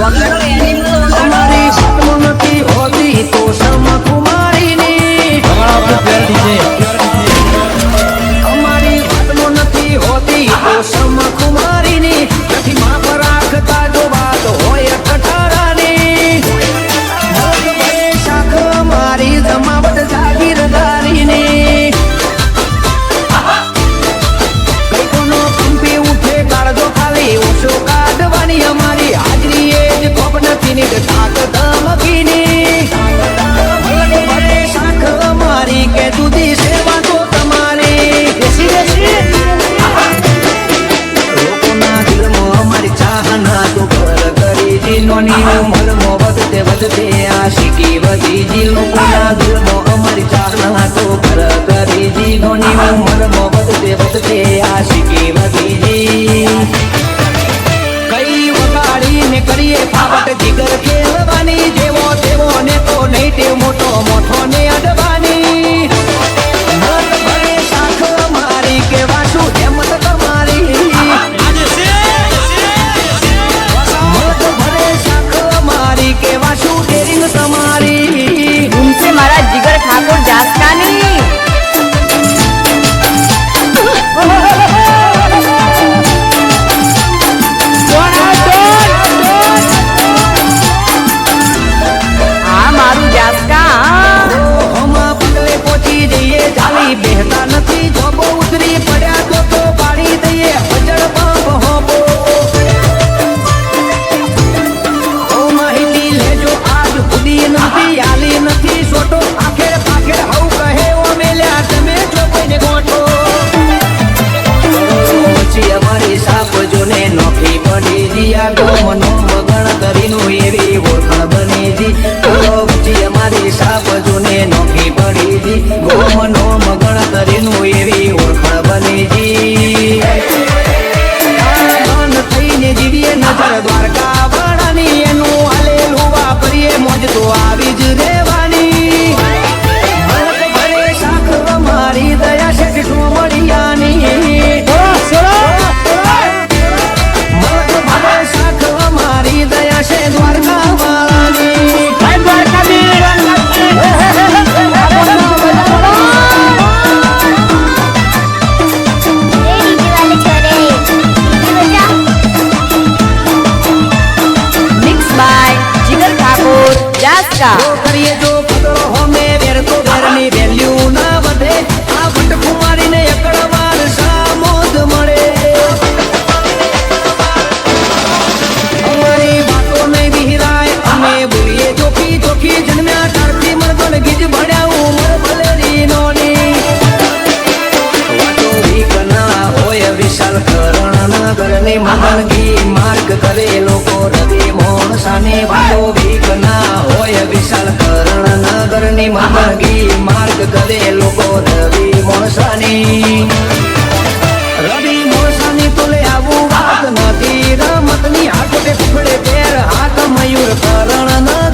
અમારી સપનો નથી હોતી તો સમા કુમારીની અમારી વાતનો નથી હોતી તો સમા કુમારીની નથી માપ રાખતા જો વાત હોય કઠારાની શાખ મારી જમાવટ જાગીરદારીની કઈકોનો કંપી ઉઠે કાળજો ખાલી ઓછો કાઢવાની અમારી હાજરી એ જ ખોપ નથી ની થાક ધમકીની શાખ મારી કે જુદી સેવા તો તમારી લોકોના દિલમાં અમારી ચાહના તો ઘર કરી જીનોની ઉંમરમાં વધતે આશિકી વધી જી લોકોના દિલમાં અમારી ચાહના તો ઘર કરી જીનોની ઉંમરમાં વધતે આશિકી વધી જી કઈ વગાડીને કરીએ ફાવટ જીગર ખેલવાની જેવો તેવો ને તો નહીં તે મોટો મોટો ને અડવાની મત ભરે શાખ મારી કે વાસુ હેમત તમારી મત ભરે શાખ મારી કે વાસુ ડેરિંગ તમારી उनसे मारा जिगर ठाकुर जासका नहीं બેહતા નથી જોબો ઉતરી પડ્યા તો પાડી દઈએ હજળ બાપ હોબો ઓ માહિતી લેજો આજ ખુદી નથી આલી નથી છોટો આખેર પાખેર હવ કહે ઓ મેલ્યા તમે જો કોઈને ગોઠો પછી અમારી સાપ જોને નોખી પડી જીયા ગોમનો મગણ કરીનું એવી ઓળખાણ બની જી પછી અમારી સાપ જોને નોખી પડી જી ગોમનો મગણ કરીનું એવી ઓળખાણ બની જી મન થઈને જીવીએ નજર દ્વારકા વાળાની એનું હાલેલું વાપરીએ મોજ તો આવી જ રેવાની મલક ભરે શાખ મારી દયા છે ઠોમડિયાની મલક ભરે શાખ મારી દયા છે દ્વારકા વાળાની કરીએ જો પદરો હોમે વેર તો વેરની વેલ્યુ ના વધે આ ભટ કુમારીને એકડવાર સામોદ મળે અમારી વાતો નહીં વિહરાય અમે બોલીએ ચોખી ચોખી જન્મ્યા તારથી મરબલ ગીજ ભણ્યા ઉમર ભલેરી નોની વાતો વીક ના હોય વિશાલ કરણ નગરની મગનગી માર્ગ કરે લોકો રવિ મોણસાને વાતો વીક ના હોય વિશાલ કરણ નગરની મગનગી માર્ગ કરે લોકો રવિ મોણસાની તુલે આવું વાત નથી રમતની હાથે ટુકડે પેર હાથ મયુર કરણ